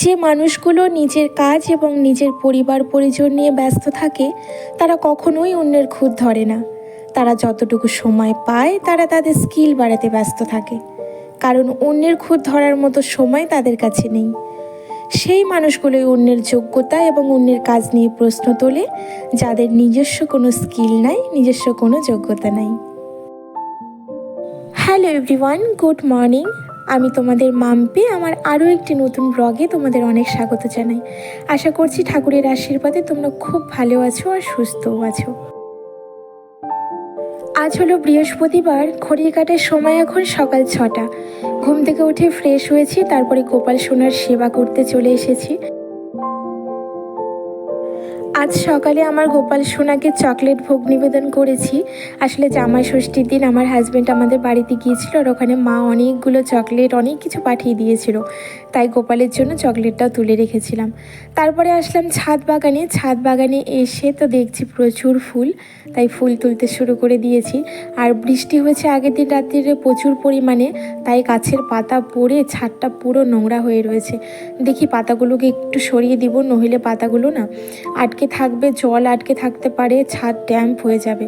যে মানুষগুলো নিজের কাজ এবং নিজের পরিবার পরিজন নিয়ে ব্যস্ত থাকে তারা কখনোই অন্যের খুঁত ধরে না। তারা যতটুকু সময় পায় তারা তাদের স্কিল বাড়াতে ব্যস্ত থাকে, কারণ অন্যের খুঁত ধরার মতো সময় তাদের কাছে নেই। সেই মানুষগুলোই অন্যের যোগ্যতা এবং অন্যের কাজ নিয়ে প্রশ্ন তোলে, যাদের নিজস্ব কোনো স্কিল নাই, নিজস্ব কোনো যোগ্যতা নাই। Hello everyone, good morning. আমি তোমাদের মাম্পি। আমার আরও একটি নতুন ব্লগে তোমাদের অনেক স্বাগত জানাই। আশা করছি ঠাকুরের আশীর্বাদে তোমরা খুব ভালো আছো আর সুস্থও আছো। আজ হলো বৃহস্পতিবার। ঘড়ির কাঁটার সময় এখন সকাল 6টা। ঘুম থেকে উঠে ফ্রেশ হয়েছি, তারপরে গোপাল সোনার সেবা করতে চলে এসেছি। আজ সকালে আমার গোপাল সোনাকে চকলেট ভোগ নিবেদন করেছি। আসলে জামাই ষষ্ঠীর দিন আমার হাজব্যান্ড আমাদের বাড়িতে গিয়েছিল, আর ওখানে মা অনেকগুলো চকলেট অনেক কিছু পাঠিয়ে দিয়েছিল, তাই গোপালের জন্য চকলেটটাও তুলে রেখেছিলাম। তারপরে আসলাম ছাদ বাগানে এসে তো দেখছি প্রচুর ফুল, তাই ফুল তুলতে শুরু করে দিয়েছি। আর বৃষ্টি হয়েছে আগের দিন রাত্রিরে প্রচুর পরিমাণে, তাই গাছের পাতা পড়ে ছাদটা পুরো নোংরা হয়ে রয়েছে। দেখি পাতাগুলোকে একটু সরিয়ে দিব, নইলে পাতাগুলো না আটকে থাকবে, জল আটকে থাকতে পারে, ছাদ ড্যাম্প হয়ে যাবে।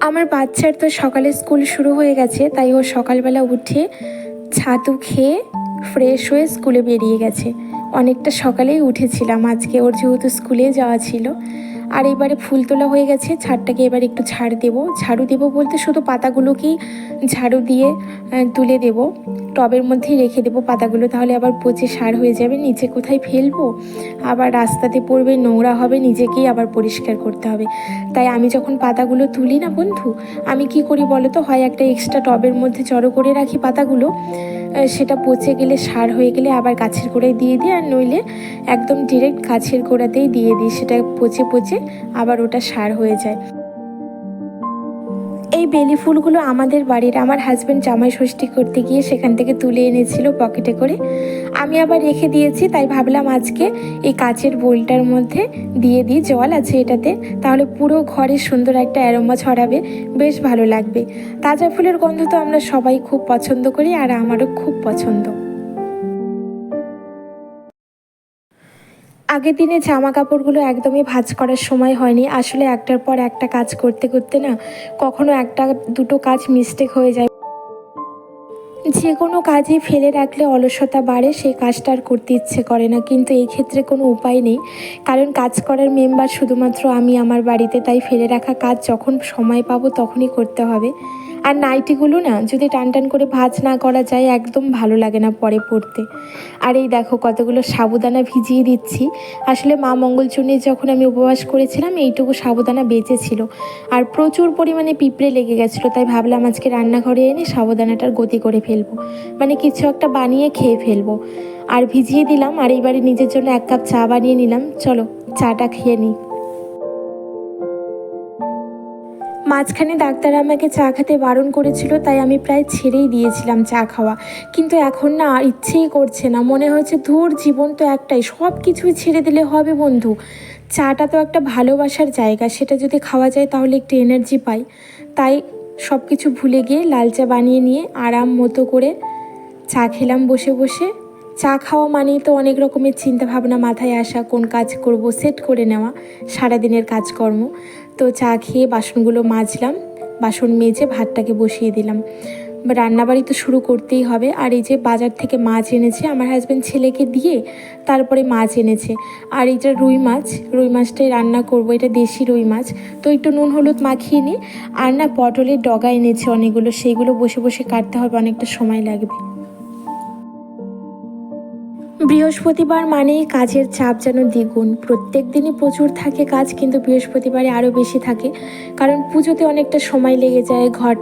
আমার বাচ্চার তো সকালে স্কুল শুরু হয়ে গেছে, তাই ও সকালবেলা উঠে ছাতু খেয়ে ফ্রেশ হয়ে স্কুলে বেরিয়ে গেছে। অনেকটা সকালেই উঠেছিলাম আজকে, ওর যেহেতু স্কুলে যাওয়া ছিল। আর এবারে ফুল তোলা হয়ে গেছে, ছাদটাকে এবার একটু ঝাড়ু দেবো বলতে শুধু পাতাগুলোকেই ঝাড়ু দিয়ে তুলে দেব। টবের মধ্যেই রেখে দেবো পাতাগুলো, তাহলে আবার পচে সার হয়ে যাবে। নিচে কোথায় ফেলবো, আবার রাস্তাতে পড়বে, নোংরা হবে, নিজেকেই আবার পরিষ্কার করতে হবে। তাই আমি যখন পাতাগুলো তুলি না বন্ধু, আমি কি করি বলো তো, হয় একটা এক্সট্রা টবের মধ্যে জড়ো করে রাখি পাতাগুলো, সেটা পচে গেলে সার হয়ে গেলে আবার গাছের গোড়ায় দিয়ে দিই, আর নইলে একদম ডিরেক্ট গাছের গোড়াতেই দিয়ে দিই, সেটা পচে আবার ওটা সার হয়ে যায়। এই বেলি ফুলগুলো আমাদের বাড়ির, আমার হাজব্যান্ড জামাই ষষ্ঠী করতে গিয়ে সেখান থেকে তুলে এনেছিল পকেটে করে। আমি আবার রেখে দিয়েছি, তাই ভাবলাম আজকে এই কাচের বোলটার মধ্যে দিয়ে দিই, জল আছে এটাতে, তাহলে পুরো ঘরে সুন্দর একটা অ্যারোমা ছড়াবে, বেশ ভালো লাগবে। তাজা ফুলের গন্ধ তো আমরা সবাই খুব পছন্দ করি, আর আমারও খুব পছন্দ। আগের দিনে জামা কাপড়গুলো একদমই ভাঁজ করার সময় হয়নি। আসলে একটার পর একটা কাজ করতে করতে না কখনো একটা দুটো কাজ মিস্টেক হয়ে যায়। যে কোনো কাজই ফেলে রাখলে অলসতা বাড়ে, সেই কাজটা আর করতে ইচ্ছে করে না। কিন্তু এই ক্ষেত্রে কোনো উপায় নেই, কারণ কাজ করার মেম্বার শুধুমাত্র আমি আমার বাড়িতে, তাই ফেলে রাখা কাজ যখন সময় পাবো তখনই করতে হবে। আর নাইটিগুলো না যদি টান করে ভাঁজ না করা যায় একদম ভালো লাগে না পরে পরতে। আর এই দেখো কতগুলো সাবুদানা ভিজিয়ে দিচ্ছি। আসলে মা মঙ্গলচণ্ডীর যখন আমি উপবাস করেছিলাম এইটুকু সাবুদানা বেঁচেছিল, আর প্রচুর পরিমাণে পিঁপড়ে লেগে গেছিলো, তাই ভাবলাম আজকে রান্নাঘরে এনে সাবুদানাটার গতি করে ফেলবো, মানে কিছু একটা বানিয়ে খেয়ে ফেলবো। আর ভিজিয়ে দিলাম, আর এইবারে নিজের জন্য 1 কাপ চা বানিয়ে নিলাম। চলো চাটা খেয়ে নিই। মাঝখানে ডাক্তার আমাকে চা খেতে বারণ করেছিল, তাই আমি প্রায় ছেড়েই দিয়েছিলাম চা খাওয়া। কিন্তু এখন না ইচ্ছেই করছে না, মনে হচ্ছে ধুর, জীবন তো একটাই, সব কিছুই ছেড়ে দিলে হবে বন্ধু। চাটা তো একটা ভালোবাসার জায়গা, সেটা যদি খাওয়া যায় তাহলে একটু এনার্জি পাই। তাই সব কিছু ভুলে গিয়ে লাল চা বানিয়ে নিয়ে আরাম মতো করে চা খেলাম বসে বসে। চা খাওয়া মানেই তো অনেক রকমের চিন্তাভাবনা মাথায় আসা, কোন কাজ করব সেট করে নেওয়া সারাদিনের কাজকর্ম। তো চা খেয়ে বাসনগুলো মাজলাম, বাসন মেজে ভাতটাকে বসিয়ে দিলাম। রান্নাবাড়ি তো শুরু করতেই হবে। আর এই যে বাজার থেকে মাছ এনেছে আমার হাজব্যান্ড, ছেলেকে দিয়ে তারপরে মাছ এনেছে। আর এইটা রুই মাছটাই রান্না করব, এটা দেশি রুই মাছ। তো একটু নুন হলুদ মাখিয়ে নিই। আর না পটলের ডগা এনেছে অনেকগুলো, সেইগুলো বসে বসে কাটতে হবে, অনেকটা সময় লাগবে। বৃহস্পতিবার মানেই কাজের চাপ যেন দ্বিগুণ। প্রত্যেক দিনই প্রচুর থাকে কাজ, কিন্তু বৃহস্পতিবারে আরও বেশি থাকে, কারণ পুজোতে অনেকটা সময় লেগে যায়, ঘর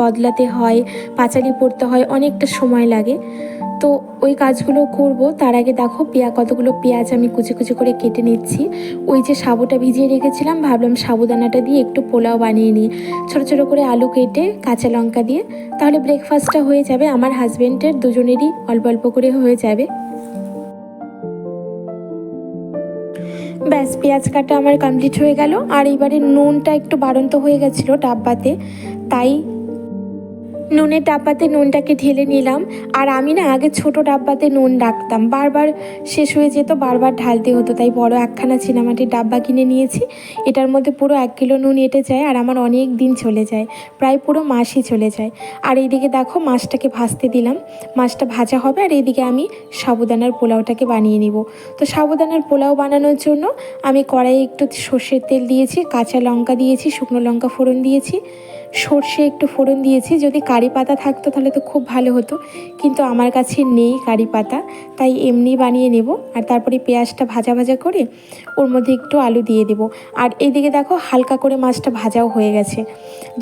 বদলাতে হয়, পাঁচালি পড়তে হয়, অনেকটা সময় লাগে। তো ওই কাজগুলো করব। তার আগে দেখো কতগুলো পেঁয়াজ আমি কুচি কুচি করে কেটে নিচ্ছি। ওই যে সাবুটা ভিজিয়ে রেখেছিলাম, ভাবলাম সাবুদানাটা দিয়ে একটু পোলাও বানিয়ে নিই। ছোটো ছোটো করে আলু কেটে কাঁচা লঙ্কা দিয়ে, তাহলে ব্রেকফাস্টটা হয়ে যাবে, আমার হাজব্যান্ডের দুজনেরই অল্প অল্প করে হয়ে যাবে। ব্যাস, পেঁয়াজ কাটা আমার কমপ্লিট হয়ে গেল। আর এইবারে নুনটা একটু বাড়ন্ত হয়ে গেছিলো ডাব্বাতে, তাই নুনের ডাব্বাতে নুনটাকে ঢেলে নিলাম। আর আমি না আগে ছোট ডাব্বাতে নুন রাখতাম, বারবার শেষ হয়ে যেত, বারবার ঢালতে হতো, তাই বড় একখানা চীনামাটির ডাব্বা কিনে নিয়েছি। এটার মধ্যে পুরো 1 কিলো নুন এঁটে যায় আর আমার অনেক দিন চলে যায়, প্রায় পুরো মাসই চলে যায়। আর এইদিকে দেখো মাছটাকে ভাজতে দিলাম, মাছটা ভাজা হবে। আর এইদিকে আমি সাবুদানার পোলাওটাকে বানিয়ে নিব। তো সাবুদানার পোলাও বানানোর জন্য আমি কড়াইয়ে একটু সর্ষের তেল দিয়েছি, কাঁচা লঙ্কা দিয়েছি, শুকনো লঙ্কা ফোড়ন দিয়েছি, সর্ষে একটু ফোড়ন দিয়েছি। যদি কারি পাতা থাকতো তাহলে তো খুব ভালো হতো, কিন্তু আমার কাছে নেই কারি পাতা, তাই এমনি বানিয়ে নেব। আর তারপরে পেঁয়াজটা ভাজা ভাজা করে ওর মধ্যে একটু আলু দিয়ে দেব। আর এইদিকে দেখো হালকা করে মাছটা ভাজাও হয়ে গেছে।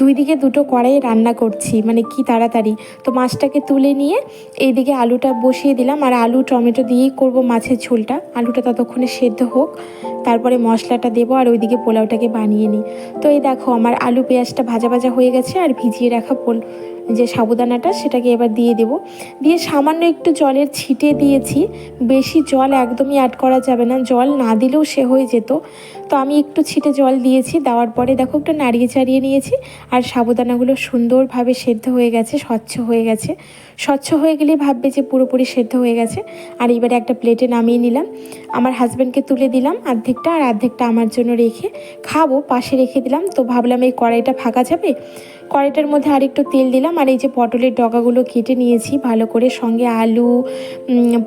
দুই দিকে দুটো কড়াইয়ে রান্না করছি, মানে কি তাড়াতাড়ি। তো মাছটাকে তুলে নিয়ে এইদিকে আলুটা বসিয়ে দিলাম। আর আলু টমেটো দিয়েই করব মাছের ঝোলটা। আলুটা ততক্ষণে সেদ্ধ হোক, তারপরে মশলাটা দেবো আর ওইদিকে পোলাওটাকে বানিয়ে নিই। তো এই দেখো আমার আলু পেঁয়াজটা ভাজা ভাজা হয়ে গেছে। আর ভিজিয়ে রাখা যে সাবুদানাটা সেটাকে এবার দিয়ে দেব। দিয়ে সামান্য একটু জলের ছিটে দিয়েছি, বেশি জল একদমই অ্যাড করা যাবে না, জল না দিলেও সে হয়ে যেত। তো আমি একটু ছিটে জল দিয়েছি, দেওয়ার পরে দেখো একটু নাড়িয়ে চাড়িয়ে নিয়েছি। আর সাবুদানাগুলো সুন্দরভাবে সেদ্ধ হয়ে গেছে, স্বচ্ছ হয়ে গেছে। স্বচ্ছ হয়ে গেলেই ভাববে যে পুরোপুরি সেদ্ধ হয়ে গেছে। আর এবারে একটা প্লেটে নামিয়ে নিলাম, আমার হাজব্যান্ডকে তুলে দিলাম অর্ধেকটা, আর অর্ধেকটা আমার জন্য রেখে খাবো, পাশে রেখে দিলাম। তো ভাবলাম এই কড়াইটা ফাঁকা যাবে, কড়াইটার মধ্যে আরেকটু তেল দিলাম। আর এই যে পটলের ডগাগুলো কেটে নিয়েছি ভালো করে, সঙ্গে আলু,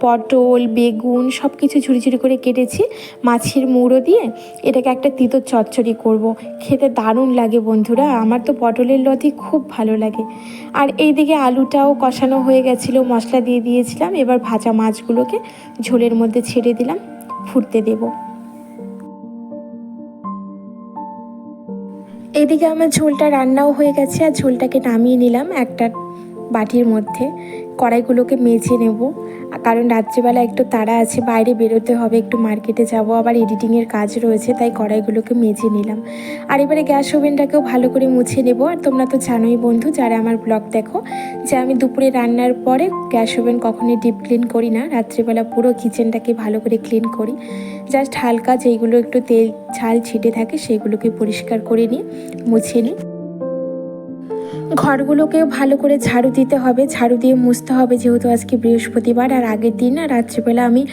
পটল, বেগুন সব কিছু ঝুড়ি ঝুড়ি করে কেটেছি, মাছের মুড়ো দিয়ে এটাকে একটা তিতো চচ্চড়ি করব। খেতে দারুণ লাগে বন্ধুরা, আমার তো পটলের লতি খুব ভালো লাগে। আর এইদিকে আলুটাও কষানো হয়ে গেছিলো, মশলা দিয়ে দিয়েছিলাম। এবার ভাজা মাছগুলোকে ঝোলের মধ্যে ছেড়ে দিলাম, ফুটতে দেবো। এদিকে আমার ঝোলটা রান্নাও হয়ে গেছে, আর ঝোলটাকে নামিয়ে নিলাম একটা বাটির মধ্যে। কড়াইগুলোকে মেজে নেব, কারণ রাত্রিবেলা একটু তাড়া আছে, বাইরে বেরোতে হবে, একটু মার্কেটে যাব, আবার এডিটিংয়ের কাজ রয়েছে, তাই কড়াইগুলোকে মেজে নিলাম। আর এবারে গ্যাস ওভেনটাকেও ভালো করে মুছে নেব। আর তোমরা তো জানোই বন্ধু, যারা আমার ব্লগ দেখো, যে আমি দুপুরে রান্নার পরে গ্যাস ওভেন কখনোই ডিপ ক্লিন করি না, রাত্রিবেলা পুরো কিচেনটাকে ভালো করে ক্লিন করি। জাস্ট হালকা যেইগুলো একটু তেল ঝাল ছিটে থাকে সেগুলোকে পরিষ্কার করে নিই, মুছে নিই। ঘরগুলোকেও ভালো করে ঝাড়ু দিতে হবে, ঝাড়ু দিয়ে মুছতে হবে, যেহেতু আজকে বৃহস্পতিবার। আর আগের দিন না রাত্রিবেলা আমি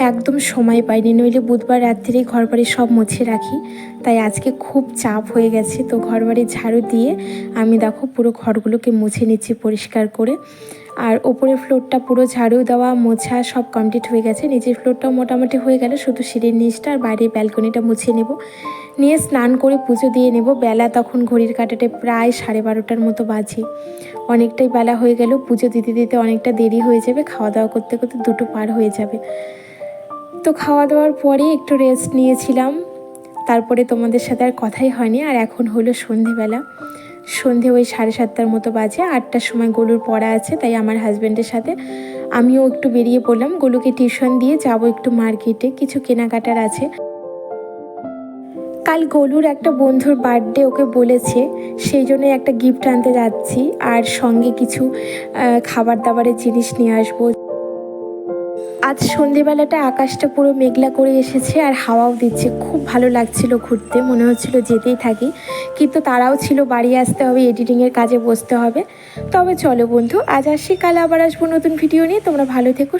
একদম সময় পাইনি, নইলে বুধবার রাত্রিরেই ঘর বাড়ি সব মুছে রাখি, তাই আজকে খুব চাপ হয়ে গেছে। তো ঘর বাড়ি ঝাড়ু দিয়ে আমি দেখো পুরো ঘরগুলোকে মুছে নিচ্ছি পরিষ্কার করে। আর ওপরের ফ্লোরটা পুরো ঝাড়ু দেওয়া মোছা সব কমপ্লিট হয়ে গেছে, নিচের ফ্লোরটাও মোটামুটি হয়ে গেল, শুধু সিঁড়ির নিচটা আর বাইরের ব্যালকনিটা মুছে নেব, নিয়ে স্নান করে পুজো দিয়ে নেব। বেলা তখন ঘড়ির কাঁটাতে প্রায় 12:30টার মতো বাজে, অনেকটাই বেলা হয়ে গেল, পুজো দিতে দিতে অনেকটা দেরি হয়ে যাবে, খাওয়া দাওয়া করতে করতে 2টো পার হয়ে যাবে। তো খাওয়া দাওয়ার পরে একটু রেস্ট নিয়েছিলাম, তারপরে তোমাদের সাথে আর কথাই হয়নি। আর এখন হলো সন্ধেবেলা, সন্ধে ওই 7:30টার মতো বাজে। 8টার সময় গলুর পড়া আছে, তাই আমার হাজব্যান্ডের সাথে আমিও একটু বেরিয়ে পড়লাম। গলুকে টিউশন দিয়ে যাব একটু মার্কেটে, কিছু কেনাকাটার আছে। কাল গলুর একটা বন্ধুর বার্থডে, ওকে বলেছে, সেই জন্য একটা গিফট আনতে যাচ্ছি, আর সঙ্গে কিছু খাবার দাবারের জিনিস নিয়ে আসবো। আজ সন্ধেবেলাটা আকাশটা পুরো মেঘলা করে এসেছে, আর হাওয়াও দিচ্ছে, খুব ভালো লাগছিল ঘুরতে, মনে হচ্ছিল যেতেই থাকি, কিন্তু তারাও ছিল বাড়ি আসতে হবে, এডিটিংয়ের কাজে বসতে হবে। তবে চলো বন্ধু, আজ আসি, কাল আবার আসবো নতুন ভিডিও নিয়ে। তোমরা ভালো থেকো।